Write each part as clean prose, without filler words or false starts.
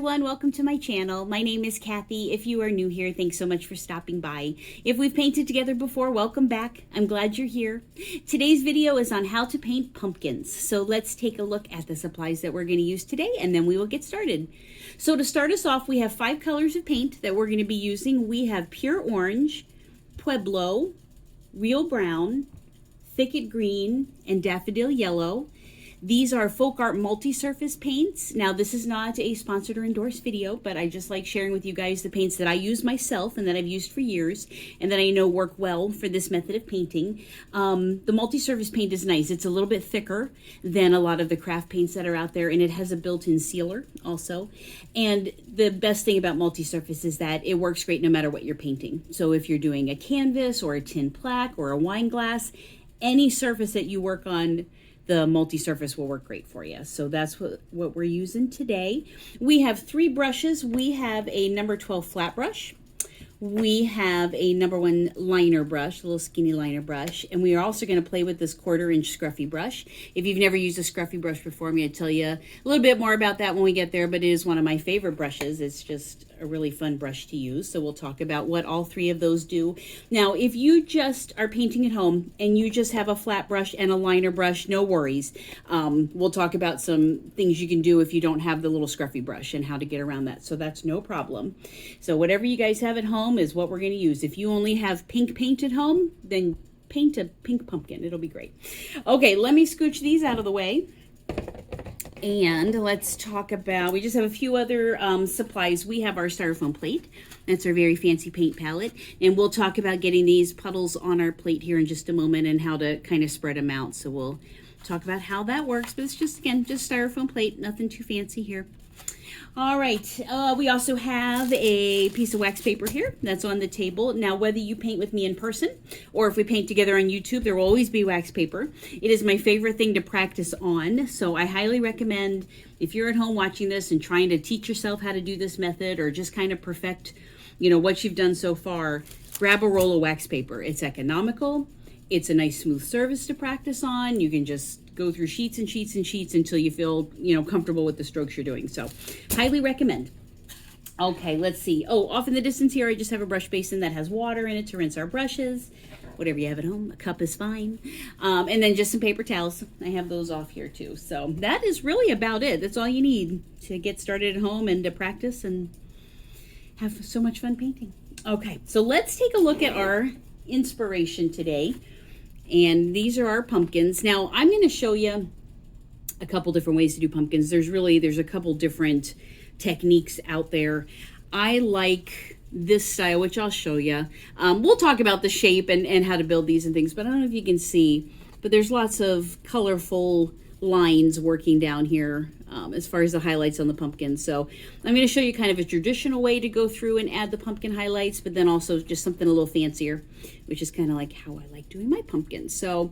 everyone, welcome to my channel. My name is Kathy. If you are new here, thanks so much for stopping by. If we've painted together before, welcome back. I'm glad you're here. Today's video is on how to paint pumpkins. So let's take a look at the supplies that we're going to use today and then we will get started. So to start us off, we have 5 colors of paint that we're going to be using. We have pure orange, Pueblo, real brown, Thicket green, and Daffodil yellow. These are FolkArt Multi Surface Paints. Now, this is not a sponsored or endorsed video, but I just like sharing with you guys the paints that I use myself and that I've used for years and that I know work well for this method of painting. The multi-surface paint is nice. It's a little bit thicker than a lot of the craft paints that are out there, and it has a built-in sealer also. And the best thing about multi-surface is that it works great no matter what you're painting. So if you're doing a canvas or a tin plaque or a wine glass, any surface that you work on, the multi-surface will work great for you. So that's what we're using today. We have 3 brushes. We have a number 12 flat brush. We have a number 1 liner brush, a little skinny liner brush, and we are also going to play with this 1/4 inch Scruffy brush. If you've never used a Scruffy brush before, I'm going to tell you a little bit more about that when we get there, but it is one of my favorite brushes. It's just a really fun brush to use. So we'll talk about what all 3 of those do. Now, if you just are painting at home and you just have a flat brush and a liner brush, no worries. We'll talk about some things you can do if you don't have the little Scruffy brush and how to get around that. So that's no problem. So whatever you guys have at home is what we're going to use. If you only have pink paint at home, then paint a pink pumpkin. It'll be great. Okay, let me scooch these out of the way. And let's talk about, we just have a few other supplies. We have our Styrofoam plate. That's our very fancy paint palette. And we'll talk about getting these puddles on our plate here in just a moment and how to kind of spread them out. So we'll talk about how that works. But it's just, again, just Styrofoam plate. Nothing too fancy here. All right, we also have a piece of wax paper here that's on the table. Now, whether you paint with me in person or if we paint together on YouTube, there will always be wax paper. It is my favorite thing to practice on, so I highly recommend if you're at home watching this and trying to teach yourself how to do this method or just kind of perfect, you know, what you've done so far, grab a roll of wax paper. It's economical. It's a nice smooth surface to practice on. You can just go through sheets and sheets and sheets until you feel, you know, comfortable with the strokes you're doing. So highly recommend. Okay, let's see. Oh, off in the distance here, I just have a brush basin that has water in it to rinse our brushes. Whatever you have at home, a cup is fine. And then just some paper towels. I have those off here too. So that is really about it. That's all you need to get started at home and to practice and have so much fun painting. Okay, so let's take a look at our inspiration today. And these are our pumpkins. Now, I'm going to show you a couple different ways to do pumpkins. There's a couple different techniques out there. I like this style, which I'll show you. We'll talk about the shape and how to build these and things, but I don't know if you can see, but there's lots of colorful lines working down here as far as the highlights on the pumpkin. So I'm going to show you kind of a traditional way to go through and add the pumpkin highlights, but then also just something a little fancier, which is kind of like how I like doing my pumpkins. So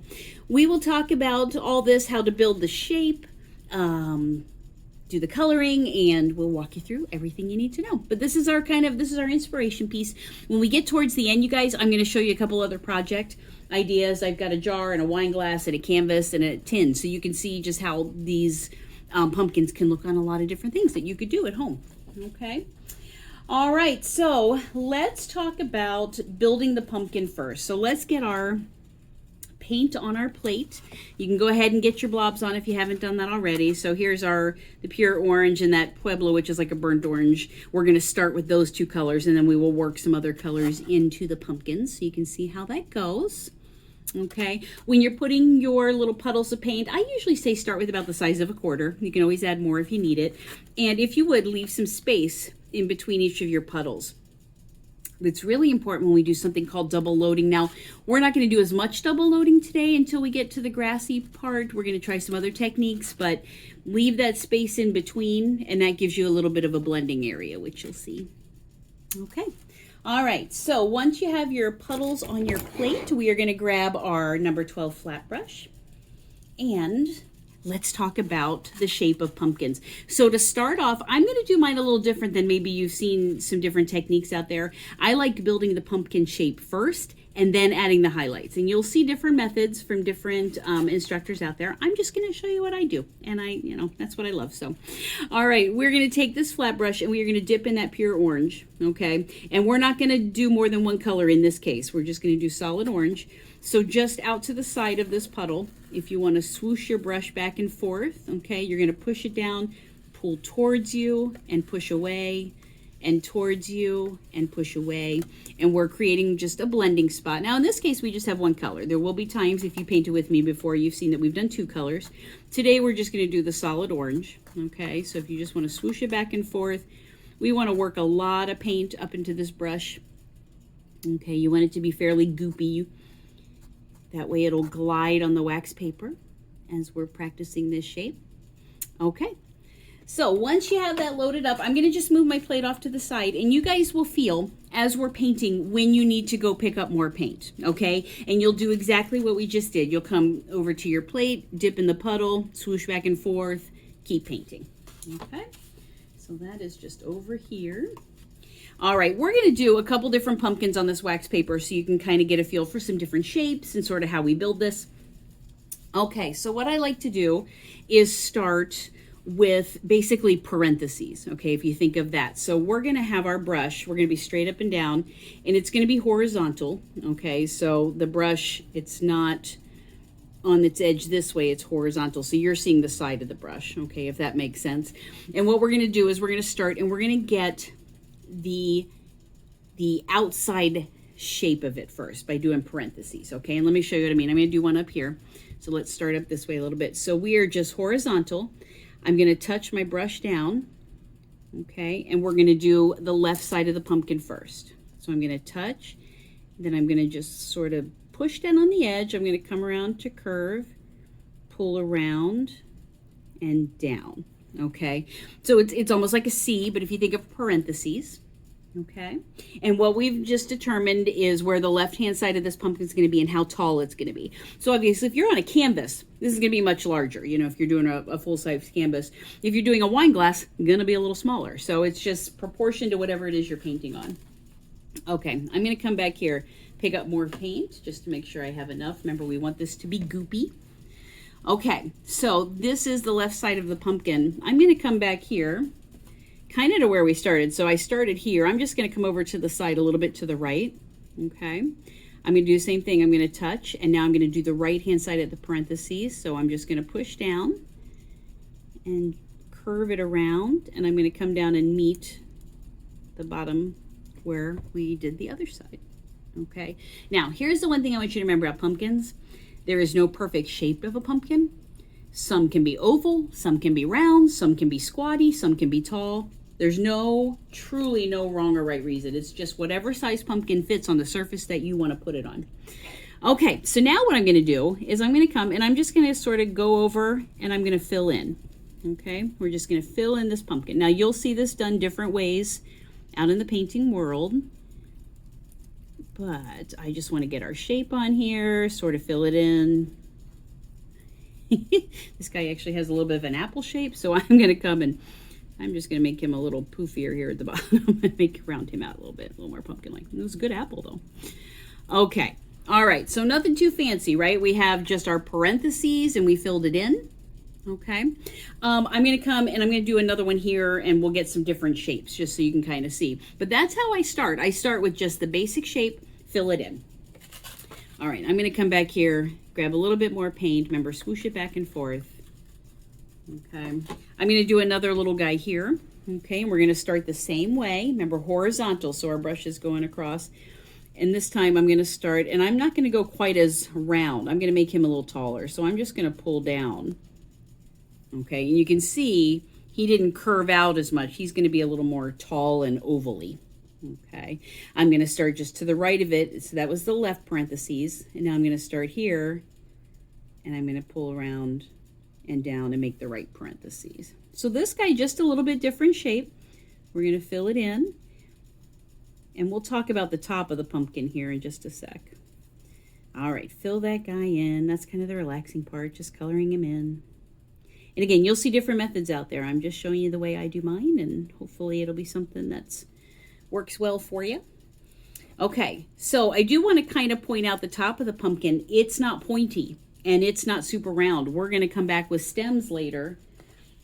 we will talk about all this, how to build the shape, do the coloring, and we'll walk you through everything you need to know. But this is our inspiration piece. When we get towards the end, you guys, I'm going to show you a couple other project ideas. I've got a jar and a wine glass and a canvas and a tin, so you can see just how these pumpkins can look on a lot of different things that you could do at home. Okay. All right, so let's talk about building the pumpkin first. So let's get our paint on our plate. You can go ahead and get your blobs on if you haven't done that already. So here's the pure orange and that Pueblo, which is like a burnt orange. We're going to start with those 2 colors, and then we will work some other colors into the pumpkins so you can see how that goes. Okay, when you're putting your little puddles of paint, I usually say start with about the size of a 1/4. You can always add more if you need it. And if you would, leave some space in between each of your puddles. It's really important when we do something called double loading. Now, we're not going to do as much double loading today until we get to the grassy part. We're going to try some other techniques, but leave that space in between, and that gives you a little bit of a blending area, which you'll see. Okay. All right, so once you have your puddles on your plate, we are going to grab our number 12 flat brush, and let's talk about the shape of pumpkins. So to start off, I'm going to do mine a little different than maybe you've seen some different techniques out there. I like building the pumpkin shape first and then adding the highlights. And you'll see different methods from different instructors out there. I'm just going to show you what I do. And that's what I love. So, all right, we're going to take this flat brush and we are going to dip in that pure orange, okay? And we're not going to do more than one color in this case. We're just going to do solid orange. So just out to the side of this puddle, if you want to swoosh your brush back and forth, okay, you're going to push it down, pull towards you and push away, and towards you and push away, and we're creating just a blending spot. Now in this case we just have one color. There will be times, if you painted with me before, you've seen that we've done two colors. Today we're just going to do the solid orange, okay? So if you just want to swoosh it back and forth, we want to work a lot of paint up into this brush, okay? You want it to be fairly goopy, that way it'll glide on the wax paper as we're practicing this shape. Okay. So once you have that loaded up, I'm going to just move my plate off to the side, and you guys will feel as we're painting when you need to go pick up more paint, okay? And you'll do exactly what we just did. You'll come over to your plate, dip in the puddle, swoosh back and forth, keep painting, okay? So that is just over here. All right, we're going to do a couple different pumpkins on this wax paper so you can kind of get a feel for some different shapes and sort of how we build this. Okay, so what I like to do is start with basically parentheses, okay, if you think of that. So we're going to have our brush, we're going to be straight up and down, and it's going to be horizontal, okay? So the brush, it's not on its edge this way, it's horizontal. So you're seeing the side of the brush, okay, if that makes sense. And what we're going to do is we're going to start and we're going to get the outside shape of it first by doing parentheses, okay? And let me show you what I mean. I'm going to do one up here. So let's start up this way a little bit. So we are just horizontal. I'm going to touch my brush down, okay, and we're going to do the left side of the pumpkin first. So I'm going to touch, then I'm going to just sort of push down on the edge. I'm going to come around to curve, pull around, and down, okay? So it's almost like a C, but if you think of parentheses, okay? And what we've just determined is where the left-hand side of this pumpkin is going to be and how tall it's going to be. So obviously, if you're on a canvas, this is going to be much larger. You know, if you're doing a full-size canvas. If you're doing a wine glass, going to be a little smaller. So it's just proportion to whatever it is you're painting on. Okay, I'm going to come back here, pick up more paint just to make sure I have enough. Remember, we want this to be goopy. Okay, so this is the left side of the pumpkin. I'm going to come back here, kind of to where we started. So I started here. I'm just going to come over to the side a little bit to the right. Okay. I'm going to do the same thing. I'm going to touch, and now I'm going to do the right-hand side of the parentheses. So I'm just going to push down and curve it around, and I'm going to come down and meet the bottom where we did the other side. Okay. Now, here's the one thing I want you to remember about pumpkins. There is no perfect shape of a pumpkin. Some can be oval, some can be round, some can be squatty, some can be tall. There's truly no wrong or right reason. It's just whatever size pumpkin fits on the surface that you want to put it on. Okay, so now what I'm going to do is I'm going to come and I'm just going to sort of go over and I'm going to fill in. Okay, we're just going to fill in this pumpkin. Now you'll see this done different ways out in the painting world, but I just want to get our shape on here, sort of fill it in. This guy actually has a little bit of an apple shape, so I'm going to come and I'm just going to make him a little poofier here at the bottom and make round him out a little bit, a little more pumpkin-like. It was a good apple, though. Okay. All right. So nothing too fancy, right? We have just our parentheses, and we filled it in. Okay. I'm going to come, and I'm going to do another one here, and we'll get some different shapes just so you can kind of see. But that's how I start. I start with just the basic shape, fill it in. All right. I'm going to come back here, grab a little bit more paint. Remember, swoosh it back and forth. Okay, I'm going to do another little guy here. Okay, and we're going to start the same way. Remember, horizontal, so our brush is going across. And this time I'm going to start, and I'm not going to go quite as round. I'm going to make him a little taller. So I'm just going to pull down. Okay, and you can see he didn't curve out as much. He's going to be a little more tall and ovally. Okay, I'm going to start just to the right of it. So that was the left parentheses. And now I'm going to start here, and I'm going to pull around and down and make the right parentheses. So this guy, just a little bit different shape. We're going to fill it in, and we'll talk about the top of the pumpkin here in just a sec. All right, fill that guy in. That's kind of the relaxing part, just coloring him in. And again, you'll see different methods out there. I'm just showing you the way I do mine, and hopefully it'll be something that's works well for you. Okay, so I do want to kind of point out the top of the pumpkin. It's not pointy and it's not super round. We're going to come back with stems later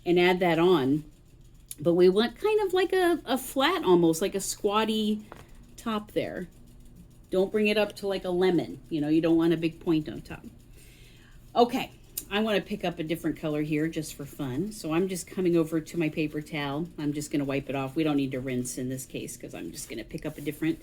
and add that on. But we want kind of like a flat, almost like a squatty top there. Don't bring it up to like a lemon. You know, you don't want a big point on top. Okay, I want to pick up a different color here just for fun. So I'm just coming over to my paper towel. I'm just going to wipe it off. We don't need to rinse in this case because I'm just going to pick up a different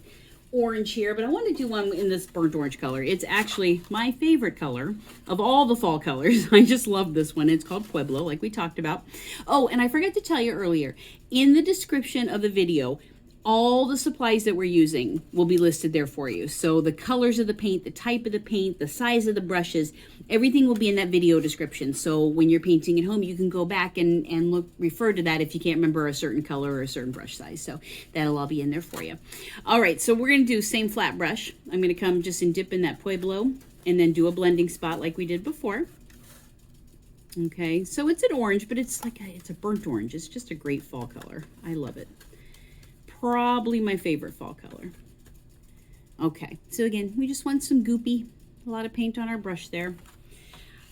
orange here. But I want to do one in this burnt orange color. It's actually my favorite color of all the fall colors. I just love this one. It's called Pueblo, like we talked about. Oh, and I forgot to tell you earlier, in the description of the video, all the supplies that we're using will be listed there for you. So the colors of the paint, the type of the paint, the size of the brushes, everything will be in that video description. So when you're painting at home, you can go back and refer to that if you can't remember a certain color or a certain brush size. So that'll all be in there for you. All right, so we're gonna do same flat brush. I'm gonna come just and dip in that Pueblo and then do a blending spot like we did before. Okay, so it's an orange, but it's a burnt orange. It's just a great fall color. I love it. Probably my favorite fall color. Okay, so again, we just want some goopy, a lot of paint on our brush there.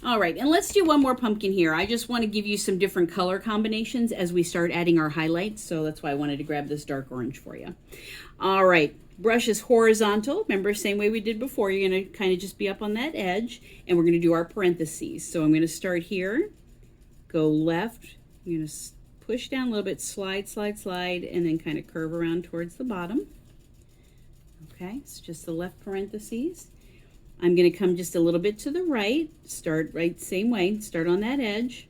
All right, and let's do one more pumpkin here. I just want to give you some different color combinations as we start adding our highlights, so that's why I wanted to grab this dark orange for you. All right, brush is horizontal. Remember, same way we did before, you're going to kind of just be up on that edge, and we're going to do our parentheses. So I'm going to start here, go left, I'm going to push down a little bit, slide, slide, slide, and then kind of curve around towards the bottom. Okay, it's just the left parentheses. I'm going to come just a little bit to the right, start right same way, start on that edge,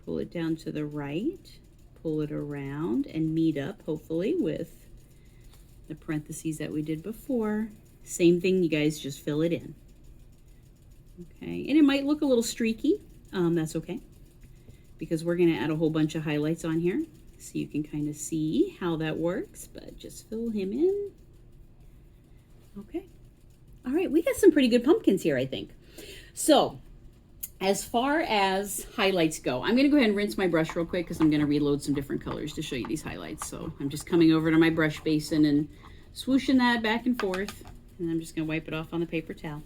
pull it down to the right, pull it around, and meet up, hopefully, with the parentheses that we did before. Same thing, you guys just fill it in. Okay, and it might look a little streaky, that's okay, because we're going to add a whole bunch of highlights on here, so you can kind of see how that works, but just fill him in. Okay. All right, we got some pretty good pumpkins here, I think. So, as far as highlights go, I'm going to go ahead and rinse my brush real quick because I'm going to reload some different colors to show you these highlights. So, I'm just coming over to my brush basin and swooshing that back and forth, and I'm just going to wipe it off on the paper towel.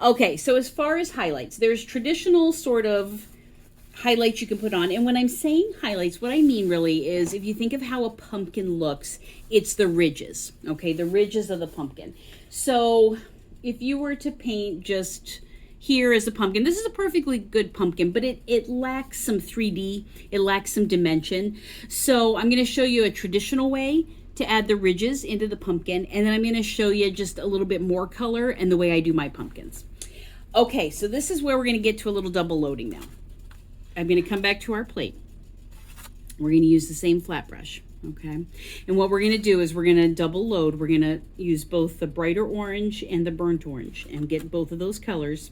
Okay, so as far as highlights, there's traditional sort of highlights you can put on. And when I'm saying highlights, what I mean really is if you think of how a pumpkin looks, it's the ridges, okay? The ridges of the pumpkin. So if you were to paint just here as a pumpkin, this is a perfectly good pumpkin, but it lacks some 3D, it lacks some dimension. So I'm gonna show you a traditional way to add the ridges into the pumpkin, and then I'm gonna show you just a little bit more color and the way I do my pumpkins. Okay, so this is where we're gonna get to a little double loading now. I'm going to come back to our plate. We're going to use the same flat brush, okay? And what we're going to do is we're going to double load. We're going to use both the brighter orange and the burnt orange and get both of those colors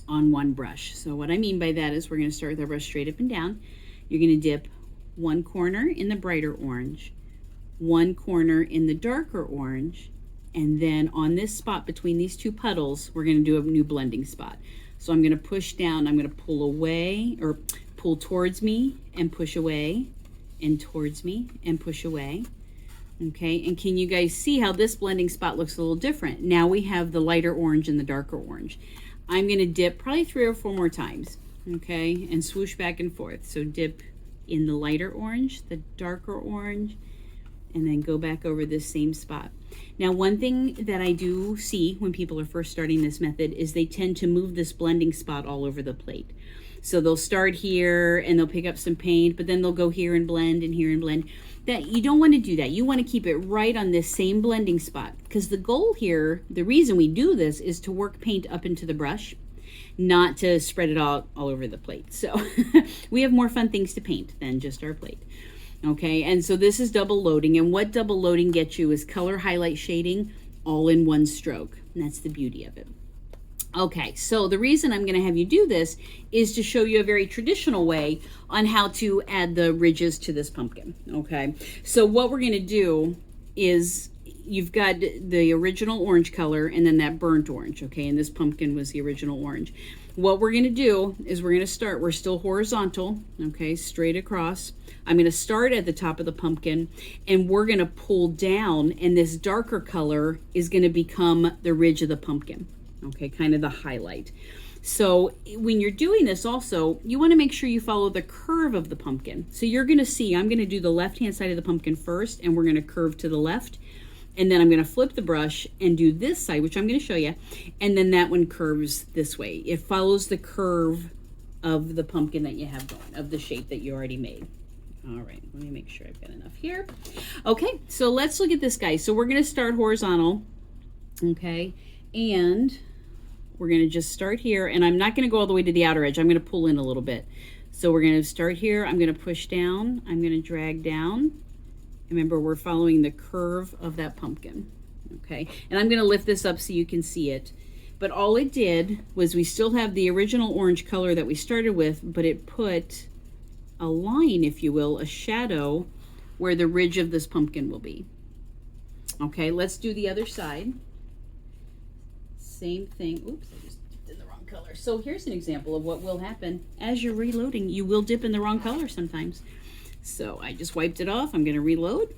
on one brush. So what I mean by that is we're going to start with our brush straight up and down. You're going to dip one corner in the brighter orange, one corner in the darker orange, and then on this spot between these two puddles, we're going to do a new blending spot. So I'm going to push down, I'm going to pull away, or pull towards me and push away, and towards me and push away. Okay, and can you guys see how this blending spot looks a little different? Now we have the lighter orange and the darker orange. I'm going to dip probably 3 or 4 more times, okay, and swoosh back and forth. So dip in the lighter orange, the darker orange, and then go back over this same spot. Now, one thing that I do see when people are first starting this method is they tend to move this blending spot all over the plate. So they'll start here and they'll pick up some paint, but then they'll go here and blend and here and blend. That you don't want to do that. You want to keep it right on this same blending spot, because the goal here, the reason we do this is to work paint up into the brush, not to spread it all over the plate. So we have more fun things to paint than just our plate. Okay, and so this is double loading, and what double loading gets you is color, highlight, shading, all in one stroke, and that's the beauty of it. Okay, so the reason I'm going to have you do this is to show you a very traditional way on how to add the ridges to this pumpkin. Okay, so what we're going to do is you've got the original orange color and then that burnt orange, okay, and this pumpkin was the original orange. what we're going to do is we're going to start, we're still horizontal, okay, straight across. I'm going to start at the top of the pumpkin, and we're going to pull down, and this darker color is going to become the ridge of the pumpkin, okay, kind of the highlight. So when you're doing this also, you want to make sure you follow the curve of the pumpkin. So you're going to see, I'm going to do the left-hand side of the pumpkin first, and we're going to curve to the left. And then I'm going to flip the brush and do this side, which I'm going to show you. And then that one curves this way. It follows the curve of the pumpkin that you have going, of the shape that you already made. All right, let me make sure I've got enough here. Okay, so let's look at this guy. So we're going to start horizontal, okay? And we're going to just start here. And I'm not going to go all the way to the outer edge. I'm going to pull in a little bit. So we're going to start here. I'm going to push down. I'm going to drag down. Remember, we're following the curve of that pumpkin, okay? And I'm going to lift this up so you can see it. But all it did was we still have the original orange color that we started with, but it put a line, if you will, a shadow where the ridge of this pumpkin will be. Okay, let's do the other side. Same thing. Oops, I just dipped in the wrong color. So here's an example of what will happen as you're reloading. You will dip in the wrong color sometimes. So I just wiped it off. I'm going to reload,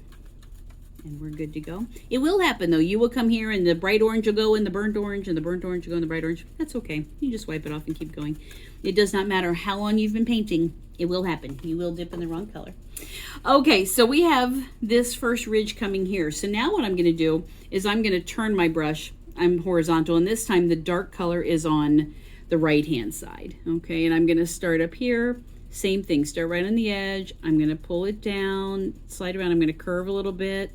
and we're good to go. It will happen, though. You will come here, and the bright orange will go in the burnt orange, and the burnt orange will go in the bright orange. That's okay. You just wipe it off and keep going. It does not matter how long you've been painting. It will happen. You will dip in the wrong color. Okay, so we have this first ridge coming here. So now what I'm going to do is I'm going to turn my brush. I'm horizontal, and this time the dark color is on the right-hand side. Okay, and I'm going to start up here. Same thing, start right on the edge. I'm going to pull it down, slide around. I'm going to curve a little bit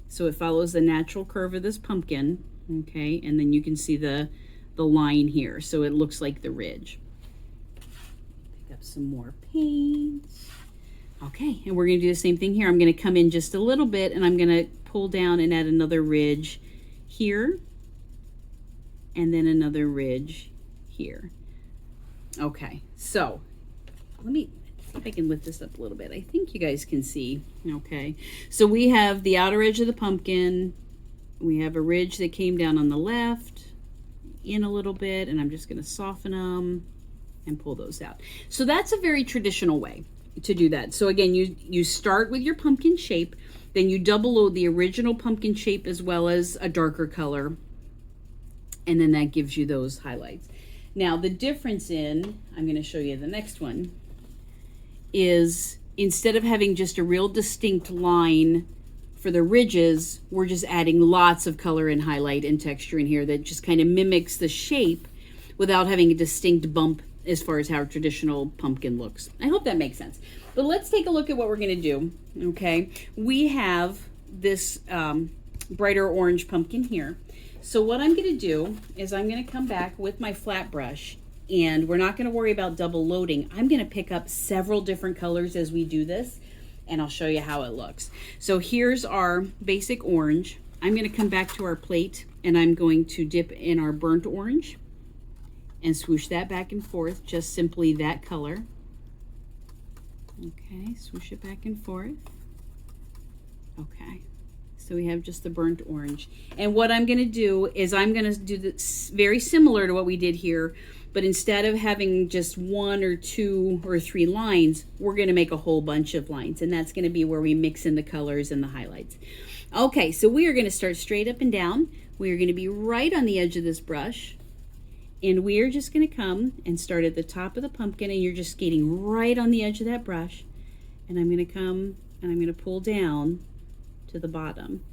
so it follows the natural curve of this pumpkin, okay? And then you can see the line here, so it looks like the ridge. Pick up some more paint. Okay, and we're going to do the same thing here. I'm going to come in just a little bit, and I'm going to pull down and add another ridge here, and then another ridge here. Okay, so let me see if I can lift this up a little bit. I think you guys can see. Okay, so we have the outer edge of the pumpkin. We have a ridge that came down on the left, in a little bit, and I'm just going to soften them and pull those out. So that's a very traditional way to do that. So again, you start with your pumpkin shape, then you double load the original pumpkin shape as well as a darker color, and then that gives you those highlights. Now the difference in, I'm going to show you the next one, is instead of having just a real distinct line for the ridges, we're just adding lots of color and highlight and texture in here that just kind of mimics the shape without having a distinct bump as far as how a traditional pumpkin looks. I hope that makes sense. But let's take a look at what we're going to do, okay? We have this brighter orange pumpkin here. So what I'm going to do is I'm going to come back with my flat brush, and we're not going to worry about double loading. I'm going to pick up several different colors as we do this, and I'll show you how it looks. So here's our basic orange. I'm going to come back to our plate, and I'm going to dip in our burnt orange and swoosh that back and forth, just simply that color. Okay, swoosh it back and forth. Okay, so we have just the burnt orange. And what I'm going to do is I'm going to do this very similar to what we did here, but instead of having just 1 or 2 or 3 lines, we're going to make a whole bunch of lines, and that's going to be where we mix in the colors and the highlights. Okay, so we are going to start straight up and down. We are going to be right on the edge of this brush, and we are just going to come and start at the top of the pumpkin, and you're just skating right on the edge of that brush, and I'm going to come and I'm going to pull down to the bottom.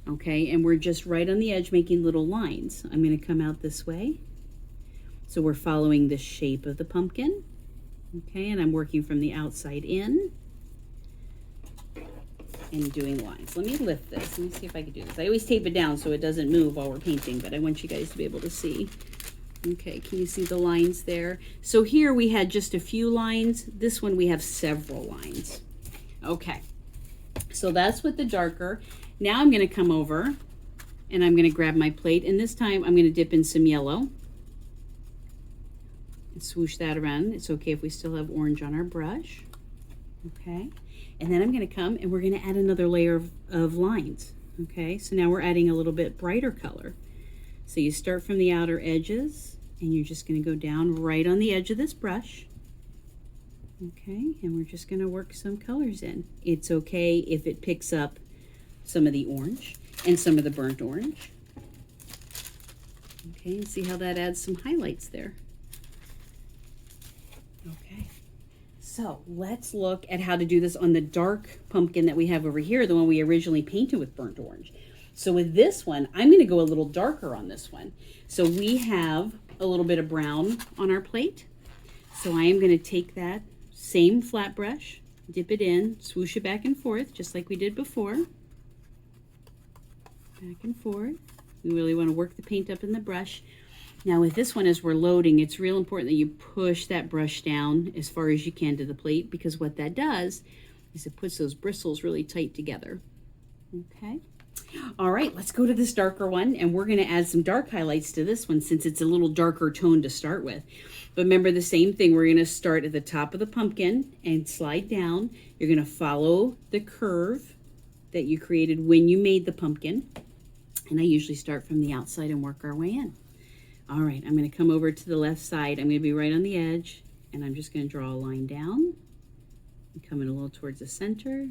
Okay, and we're just right on the edge making little lines. I'm going to come out this way. So we're following the shape of the pumpkin, okay, and I'm working from the outside in and doing lines. Let me lift this. Let me see if I can do this. I always tape it down so it doesn't move while we're painting, but I want you guys to be able to see. Okay, can you see the lines there? So here we had just a few lines. This one we have several lines. Okay, so that's with the darker. Now I'm going to come over and I'm going to grab my plate, and this time I'm going to dip in some yellow. Swoosh that around. It's okay if we still have orange on our brush. Okay, and then I'm going to come and we're going to add another layer of lines. Okay, so now we're adding a little bit brighter color. So you start from the outer edges And you're just going to go down right on the edge of this brush. Okay, and we're just going to work some colors in. It's okay if it picks up some of the orange and some of the burnt orange. Okay, and see how that adds some highlights there. Okay, so let's look at how to do this on the dark pumpkin that we have over here, the one we originally painted with burnt orange. So with this one, I'm going to go a little darker on this one. So we have a little bit of brown on our plate. So I am going to take that same flat brush, dip it in, swoosh it back and forth, just like we did before. Back and forth. We really want to work the paint up in the brush. Now with this one, as we're loading, it's real important that you push that brush down as far as you can to the plate, because what that does is it puts those bristles really tight together. Okay. All right, let's go to this darker one, and we're going to add some dark highlights to this one since it's a little darker tone to start with. But remember the same thing, we're going to start at the top of the pumpkin and slide down. You're going to follow the curve that you created when you made the pumpkin. And I usually start from the outside and work our way in. All right, I'm going to come over to the left side. I'm going to be right on the edge, and I'm just going to draw a line down. And come in a little towards the center,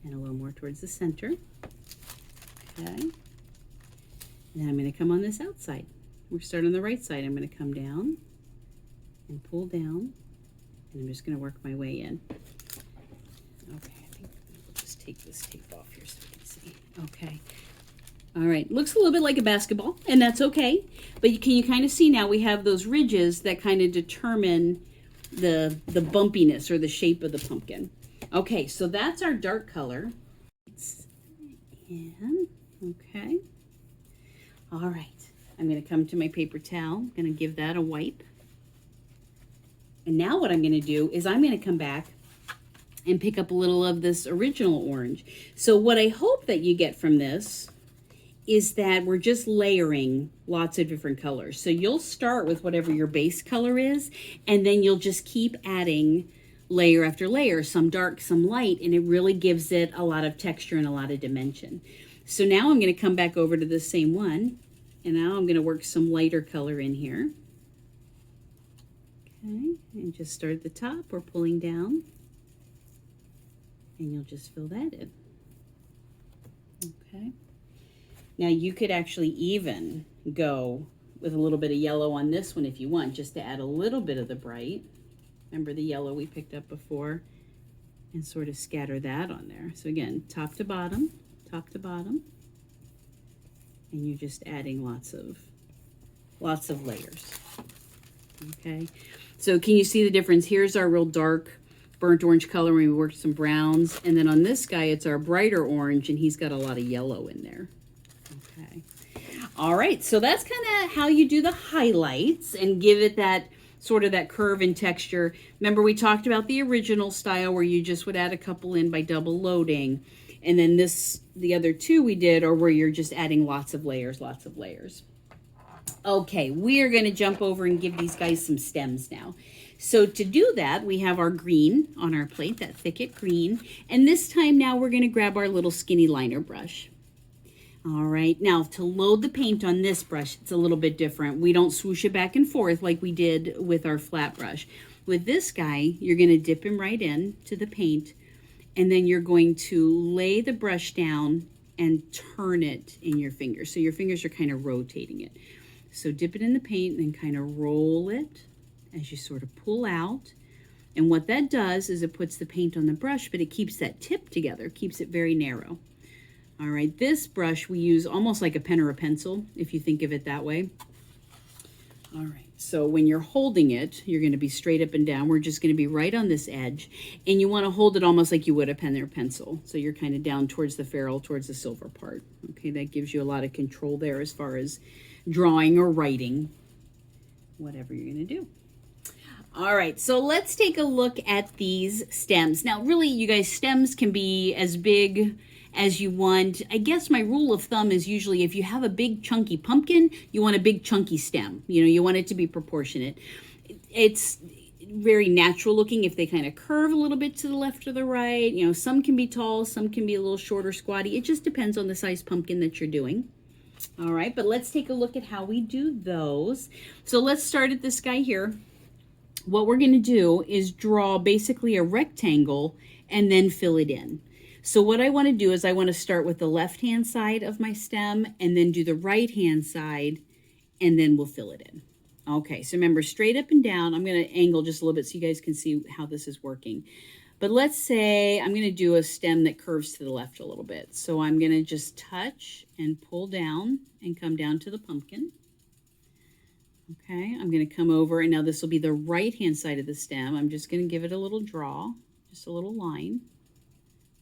and a little more towards the center. Okay. And then I'm going to come on this outside. We're starting on the right side. I'm going to come down and pull down, and I'm just going to work my way in. Okay, I think we'll just take this tape off here so we can see. Okay. All right, looks a little bit like a basketball, and that's okay. But can you kind of see now we have those ridges that kind of determine the bumpiness or the shape of the pumpkin. Okay, so that's our dark color. And, okay. All right, I'm going to come to my paper towel. I'm going to give that a wipe. And now what I'm going to do is I'm going to come back and pick up a little of this original orange. So what I hope that you get from this is that we're just layering lots of different colors. So you'll start with whatever your base color is, and then you'll just keep adding layer after layer, some dark, some light, and it really gives it a lot of texture and a lot of dimension. So now I'm going to come back over to the same one, and now I'm going to work some lighter color in here. Okay, and just start at the top or pulling down, and you'll just fill that in. Okay. Now you could actually even go with a little bit of yellow on this one if you want, just to add a little bit of the bright. Remember the yellow we picked up before, and sort of scatter that on there. So again, top to bottom, and you're just adding lots of layers. Okay, so can you see the difference? Here's our real dark burnt orange color when we worked some browns, and then on this guy it's our brighter orange, and he's got a lot of yellow in there. Okay. All right, so that's kind of how you do the highlights and give it that sort of that curve and texture. Remember we talked about the original style where you just would add a couple in by double loading. And then the other two we did are where you're just adding lots of layers. Okay, we are going to jump over and give these guys some stems now. So to do that, we have our green on our plate, that Thicket green. And this time now we're going to grab our little skinny liner brush. All right, now to load the paint on this brush, it's a little bit different. We don't swoosh it back and forth like we did with our flat brush. With this guy, you're going to dip him right in to the paint, and then you're going to lay the brush down and turn it in your fingers. So your fingers are kind of rotating it. So dip it in the paint and then kind of roll it as you sort of pull out. And what that does is it puts the paint on the brush, but it keeps that tip together, keeps it very narrow. All right, this brush we use almost like a pen or a pencil, if you think of it that way. All right, so when you're holding it, you're going to be straight up and down. We're just going to be right on this edge, and you want to hold it almost like you would a pen or pencil. So you're kind of down towards the ferrule, towards the silver part. Okay, that gives you a lot of control there as far as drawing or writing, whatever you're going to do. All right, so let's take a look at these stems. Now, really, you guys, stems can be as big as you want. I guess my rule of thumb is usually if you have a big chunky pumpkin, you want a big chunky stem. You know, you want it to be proportionate. It's very natural looking if they kind of curve a little bit to the left or the right. You know, some can be tall, some can be a little shorter, squatty. It just depends on the size pumpkin that you're doing. All right, but let's take a look at how we do those. So let's start at this guy here. What we're going to do is draw basically a rectangle and then fill it in. So what I want to do is I want to start with the left-hand side of my stem and then do the right-hand side, and then we'll fill it in. Okay, so remember, straight up and down. I'm going to angle just a little bit so you guys can see how this is working. But let's say I'm going to do a stem that curves to the left a little bit. So I'm going to just touch and pull down and come down to the pumpkin. Okay, I'm going to come over, and now this will be the right-hand side of the stem. I'm just going to give it a little draw, just a little line.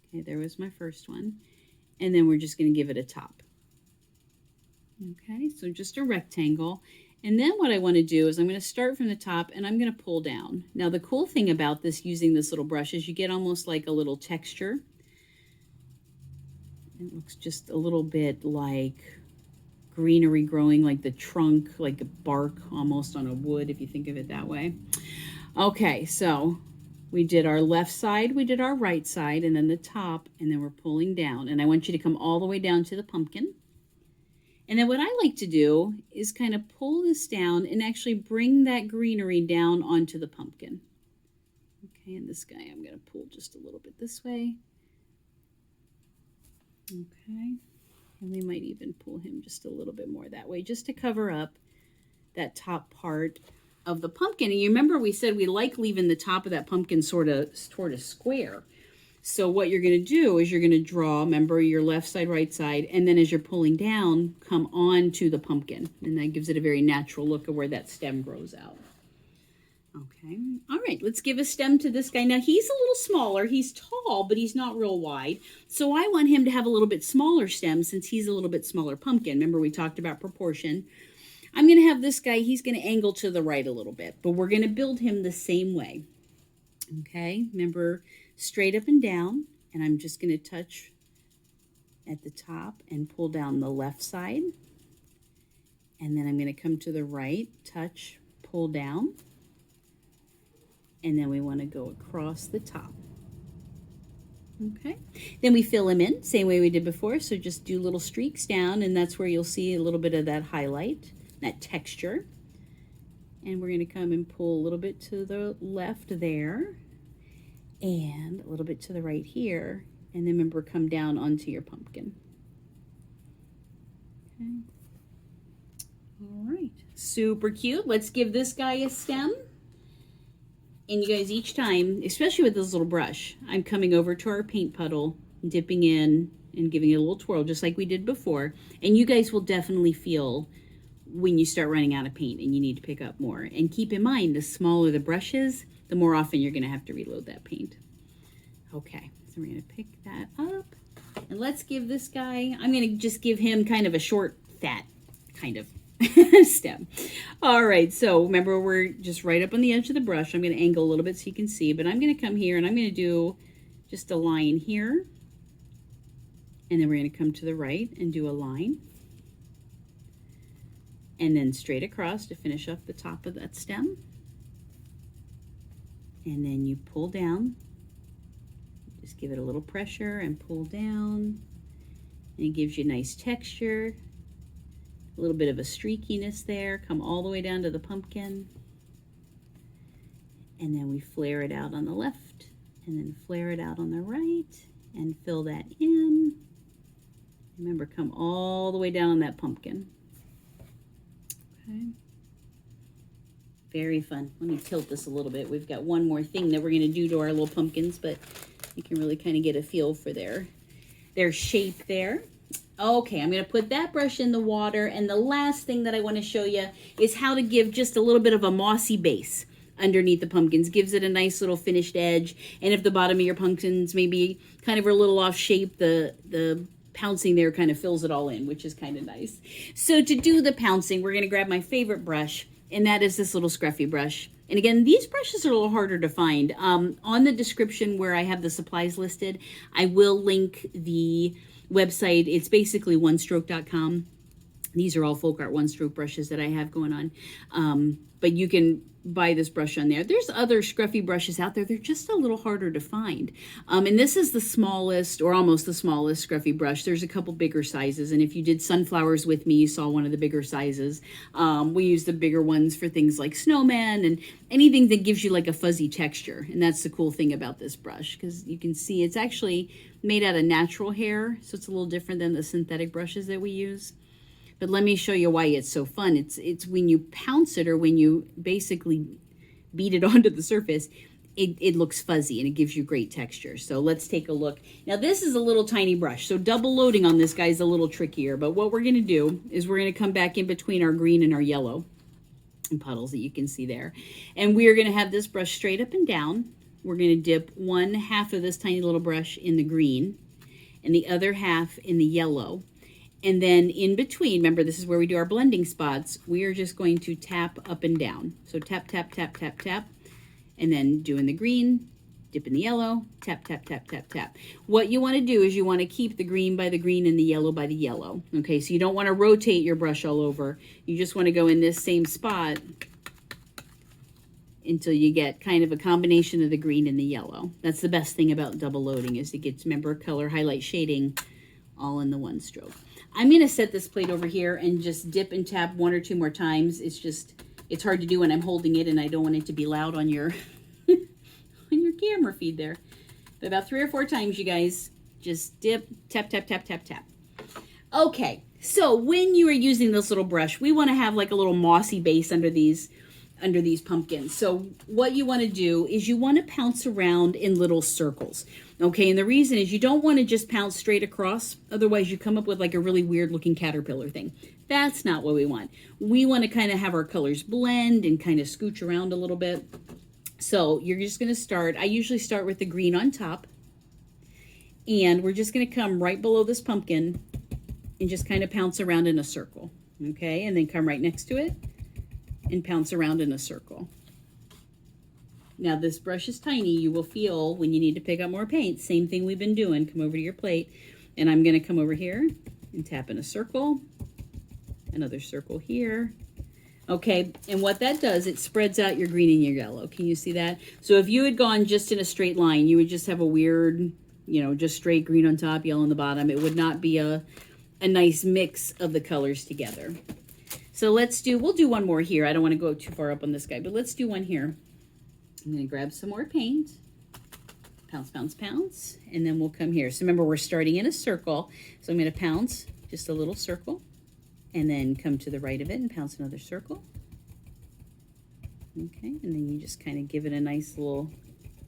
Okay, there was my first one. And then we're just going to give it a top. Okay, so just a rectangle. And then what I want to do is I'm going to start from the top and I'm going to pull down. Now the cool thing about this, using this little brush, is you get almost like a little texture. It looks just a little bit like greenery growing, like the trunk, like a bark almost on a wood, if you think of it that way. Okay, so we did our left side, we did our right side, and then the top, and then we're pulling down. And I want you to come all the way down to the pumpkin. And then what I like to do is kind of pull this down and actually bring that greenery down onto the pumpkin. Okay, and this guy I'm going to pull just a little bit this way. Okay, and we might even pull him just a little bit more that way, just to cover up that top part of the pumpkin. And you remember we said we like leaving the top of that pumpkin sort of square. So what you're going to do is you're going to draw, remember, your left side, right side, and then as you're pulling down, come on to the pumpkin. And that gives it a very natural look of where that stem grows out. Okay, all right, let's give a stem to this guy. Now, he's a little smaller. He's tall, but he's not real wide. So I want him to have a little bit smaller stem since he's a little bit smaller pumpkin. Remember, we talked about proportion. I'm going to have this guy, he's going to angle to the right a little bit, but we're going to build him the same way. Okay, remember, straight up and down, and I'm just going to touch at the top and pull down the left side. And then I'm going to come to the right, touch, pull down. And then we want to go across the top. Okay, then we fill him in, same way we did before. So just do little streaks down, and that's where you'll see a little bit of that highlight, that texture. And we're going to come and pull a little bit to the left there, and a little bit to the right here. And then remember, come down onto your pumpkin. Okay. All right, super cute. Let's give this guy a stem. And you guys, each time, especially with this little brush, I'm coming over to our paint puddle, dipping in and giving it a little twirl, just like we did before. And you guys will definitely feel when you start running out of paint and you need to pick up more. And keep in mind, the smaller the brush is, the more often you're going to have to reload that paint. Okay, so we're going to pick that up. And let's give this guy, I'm going to just give him kind of a short, fat kind of stem. All right, so remember, we're just right up on the edge of the brush. I'm going to angle a little bit so you can see, but I'm going to come here and I'm going to do just a line here. And then we're going to come to the right and do a line. And then straight across to finish up the top of that stem. And then you pull down. Just give it a little pressure and pull down. And it gives you nice texture. A little bit of a streakiness there. Come all the way down to the pumpkin. And then we flare it out on the left. And then flare it out on the right. And fill that in. Remember, come all the way down on that pumpkin. Okay. Very fun. Let me tilt this a little bit. We've got one more thing that we're going to do to our little pumpkins, but you can really kind of get a feel for their shape there. Okay, I'm going to put that brush in the water, and the last thing that I want to show you is how to give just a little bit of a mossy base underneath the pumpkins. Gives it a nice little finished edge, and if the bottom of your pumpkins maybe kind of a little off shape, the pouncing there kind of fills it all in, which is kind of nice. So to do the pouncing, we're going to grab my favorite brush, and that is this little Scruffy brush. And again, these brushes are a little harder to find. On the description where I have the supplies listed, I will link the website. It's basically onestroke.com. These are all FolkArt one-stroke brushes that I have going on. But you can buy this brush on there. There's other Scruffy brushes out there. They're just a little harder to find. And this is the smallest, or almost the smallest Scruffy brush. There's a couple bigger sizes. And if you did sunflowers with me, you saw one of the bigger sizes. We use the bigger ones for things like snowmen and anything that gives you like a fuzzy texture. And that's the cool thing about this brush, because you can see it's actually made out of natural hair. So it's a little different than the synthetic brushes that we use. But let me show you why it's so fun. It's when you pounce it, or when you basically beat it onto the surface, it looks fuzzy and it gives you great texture. So let's take a look. Now this is a little tiny brush, so double loading on this guy is a little trickier. But what we're going to do is we're going to come back in between our green and our yellow and puddles that you can see there. And we are going to have this brush straight up and down. We're going to dip one half of this tiny little brush in the green and the other half in the yellow. And then in between, remember this is where we do our blending spots, we are just going to tap up and down. So tap, tap, tap, tap, tap, and then doing the green, dip in the yellow, tap, tap, tap, tap, tap. What you want to do is you want to keep the green by the green and the yellow by the yellow. Okay, so you don't want to rotate your brush all over. You just want to go in this same spot until you get kind of a combination of the green and the yellow. That's the best thing about double loading, is it gets, remember, color, highlight, shading, all in the one stroke. I'm going to set this plate over here and just dip and tap one or two more times. It's hard to do when I'm holding it, and I don't want it to be loud on your on your camera feed there. But about 3 or 4 times, you guys, just dip, tap, tap, tap, tap, tap. Okay, so when you are using this little brush, we want to have like a little mossy base under these pumpkins. So what you want to do is you want to pounce around in little circles. Okay, and the reason is you don't want to just pounce straight across, otherwise you come up with like a really weird looking caterpillar thing. That's not what we want. We want to kind of have our colors blend and kind of scooch around a little bit. So you're just going to start, I usually start with the green on top, and we're just going to come right below this pumpkin and just kind of pounce around in a circle. Okay, and then come right next to it and pounce around in a circle. Now this brush is tiny. You will feel when you need to pick up more paint. Same thing we've been doing. Come over to your plate, and I'm going to come over here and tap in a circle, another circle here. Okay, and what that does, it spreads out your green and your yellow. Can you see that? So if you had gone just in a straight line, you would just have a weird, you know, just straight green on top, yellow on the bottom. It would not be a nice mix of the colors together. So we'll do one more here. I don't want to go too far up on this guy, but let's do one here. I'm going to grab some more paint, pounce, pounce, pounce, and then we'll come here. So remember, we're starting in a circle. So I'm going to pounce just a little circle, and then come to the right of it and pounce another circle. Okay, and then you just kind of give it a nice little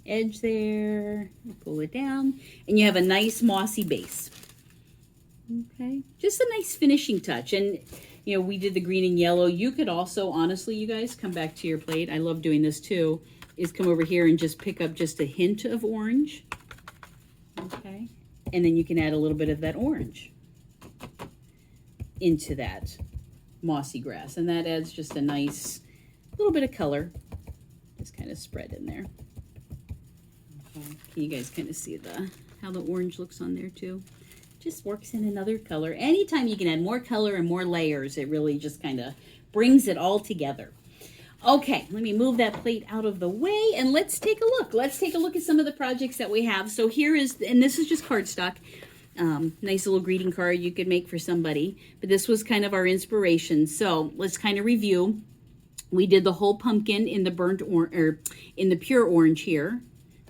edge there, pull it down, and you have a nice mossy base. Okay, just a nice finishing touch. And you know, we did the green and yellow. You could also, honestly, you guys, come back to your plate. I love doing this too, is come over here and just pick up just a hint of orange. Okay, and then you can add a little bit of that orange into that mossy grass, and that adds just a nice little bit of color. Just kind of spread in there. Okay. Can you guys kind of see how the orange looks on there too? Just works in another color. Anytime you can add more color and more layers, it really just kind of brings it all together. Okay, let me move that plate out of the way, and let's take a look. Let's take a look at some of the projects that we have. So here is, and this is just cardstock. Nice little greeting card you could make for somebody, but this was kind of our inspiration. So let's kind of review. We did the whole pumpkin in the burnt or in the pure orange here.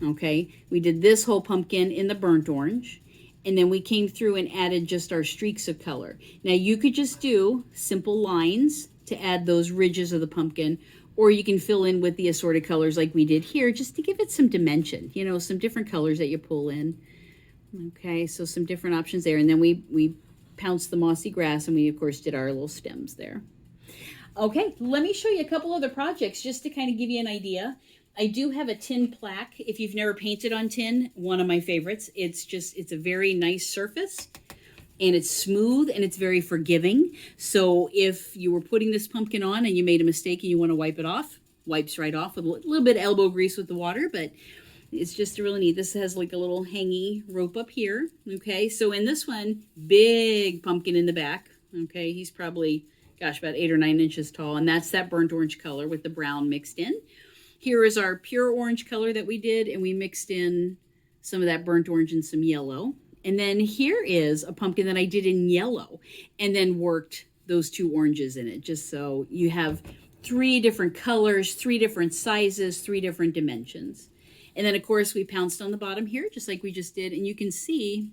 Okay, we did this whole pumpkin in the burnt orange, and then we came through and added just our streaks of color. Now you could just do simple lines to add those ridges of the pumpkin, or you can fill in with the assorted colors like we did here, just to give it some dimension, you know, some different colors that you pull in. Okay, so some different options there. And then we pounced the mossy grass, and we of course did our little stems there. Okay, let me show you a couple other projects just to kind of give you an idea. I do have a tin plaque. If you've never painted on tin, one of my favorites. It's a very nice surface, and it's smooth, and it's very forgiving. So if you were putting this pumpkin on and you made a mistake and you want to wipe it off, wipes right off with a little bit of elbow grease with the water, but it's just really neat. This has like a little hangy rope up here. Okay, so in this one, big pumpkin in the back. Okay, he's probably, gosh, about 8 or 9 inches tall, and that's that burnt orange color with the brown mixed in. Here is our pure orange color that we did, and we mixed in some of that burnt orange and some yellow. And then here is a pumpkin that I did in yellow and then worked those 2 oranges in it, just so you have 3 different colors, 3 different sizes, 3 different dimensions. And then, of course, we pounced on the bottom here, just like we just did. And you can see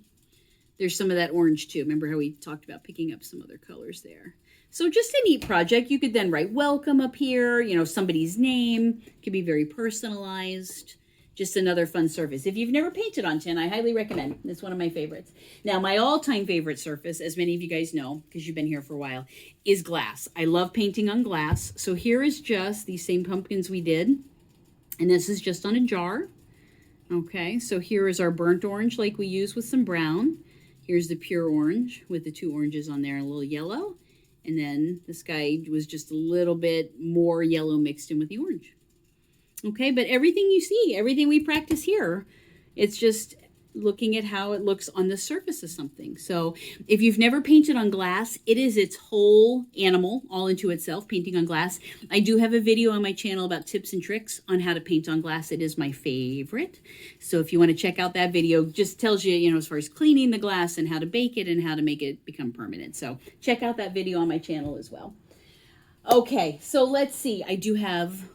there's some of that orange, too. Remember how we talked about picking up some other colors there? So just a neat project. You could then write welcome up here, you know, somebody's name. It could be very personalized. Just another fun surface. If you've never painted on tin, I highly recommend. It's one of my favorites. Now, my all-time favorite surface, as many of you guys know, because you've been here for a while, is glass. I love painting on glass. So here is just these same pumpkins we did. And this is just on a jar. Okay, so here is our burnt orange like we used with some brown. Here's the pure orange with the 2 oranges on there and a little yellow. And then this guy was just a little bit more yellow mixed in with the orange. Okay, but everything you see, everything we practice here, it's just looking at how it looks on the surface of something. So if you've never painted on glass, it is its whole animal all into itself, painting on glass. I do have a video on my channel about tips and tricks on how to paint on glass. It is my favorite. So if you want to check out that video, just tells you, you know, as far as cleaning the glass and how to bake it and how to make it become permanent. So check out that video on my channel as well. Okay, so let's see. I do have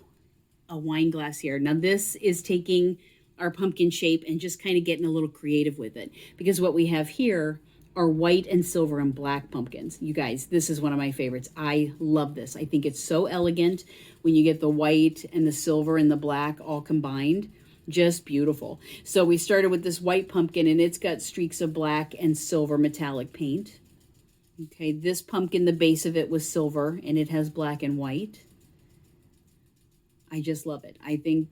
a wine glass here. Now this is taking our pumpkin shape and just kind of getting a little creative with it, because what we have here are white and silver and black pumpkins. You guys, this is one of my favorites. I love this. I think it's so elegant when you get the white and the silver and the black all combined. Just beautiful. So we started with this white pumpkin, and it's got streaks of black and silver metallic paint. Okay, this pumpkin, the base of it was silver, and it has black and white. I just love it. I think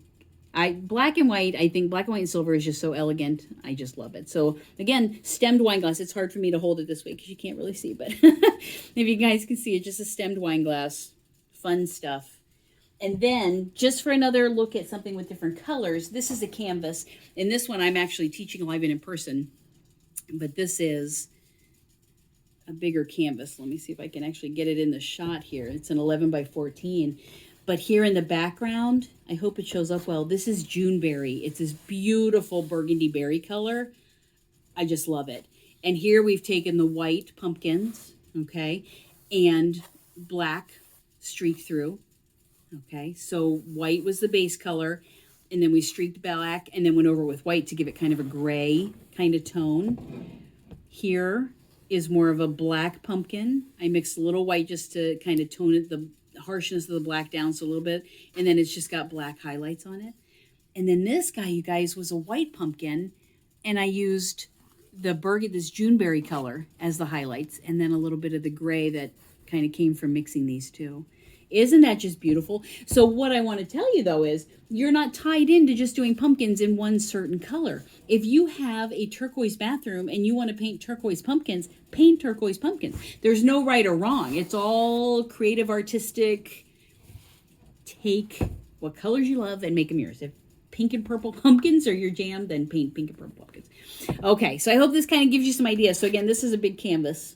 black and white and silver is just so elegant. I just love it. So again, stemmed wine glass. It's hard for me to hold it this way because you can't really see, but if you guys can see it, just a stemmed wine glass. Fun stuff. And then just for another look at something with different colors, this is a canvas. And this one I'm actually teaching live and in person, but this is a bigger canvas. Let me see if I can actually get it in the shot here. It's an 11 by 14. But here in the background, I hope it shows up well. This is Juneberry. It's this beautiful burgundy berry color. I just love it. And here we've taken the white pumpkins, okay, and black streaked through, okay. So white was the base color, and then we streaked black and then went over with white to give it kind of a gray kind of tone. Here is more of a black pumpkin. I mixed a little white just to kind of tone it, the harshness of the black down so a little bit, and then it's just got black highlights on it. And then this guy, you guys, was a white pumpkin, and I used this Juneberry color as the highlights, and then a little bit of the gray that kind of came from mixing these two. Isn't that just beautiful? So what I want to tell you, though, is you're not tied into just doing pumpkins in one certain color. If you have a turquoise bathroom and you want to paint turquoise pumpkins, paint turquoise pumpkins. There's no right or wrong. It's all creative, artistic. Take what colors you love and make them yours. If pink and purple pumpkins are your jam, then paint pink and purple pumpkins. Okay, so I hope this kind of gives you some ideas. So again, this is a big canvas.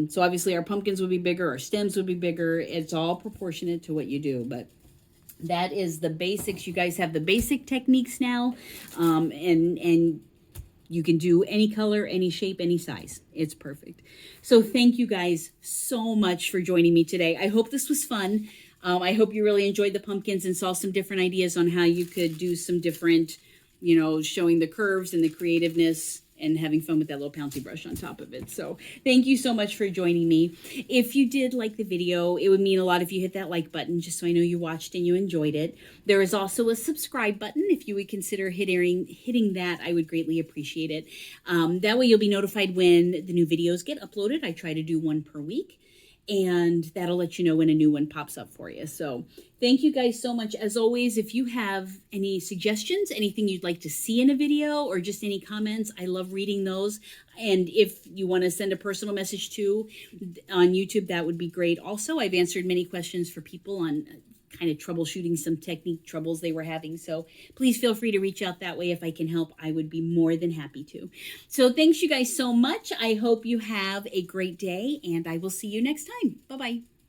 So obviously our pumpkins would be bigger, our stems would be bigger. It's all proportionate to what you do, but that is the basics. You guys have the basic techniques now, and you can do any color, any shape, any size. It's perfect. So thank you guys so much for joining me today. I hope this was fun. I hope you really enjoyed the pumpkins and saw some different ideas on how you could do some different, you know, showing the curves and the creativeness and having fun with that little pouncy brush on top of it. So thank you so much for joining me. If you did like the video, it would mean a lot if you hit that like button, just so I know you watched and you enjoyed it. There is also a subscribe button. If you would consider hitting that, I would greatly appreciate it. That way you'll be notified when the new videos get uploaded. I try to do one per week, and that'll let you know when a new one pops up for you. So thank you guys so much. As always, if you have any suggestions, anything you'd like to see in a video, or just any comments, I love reading those. And if you want to send a personal message too on YouTube, that would be great. Also, I've answered many questions for people on kind of troubleshooting some technique troubles they were having. So please feel free to reach out that way. If I can help, I would be more than happy to. So thanks you guys so much. I hope you have a great day, and I will see you next time. Bye-bye.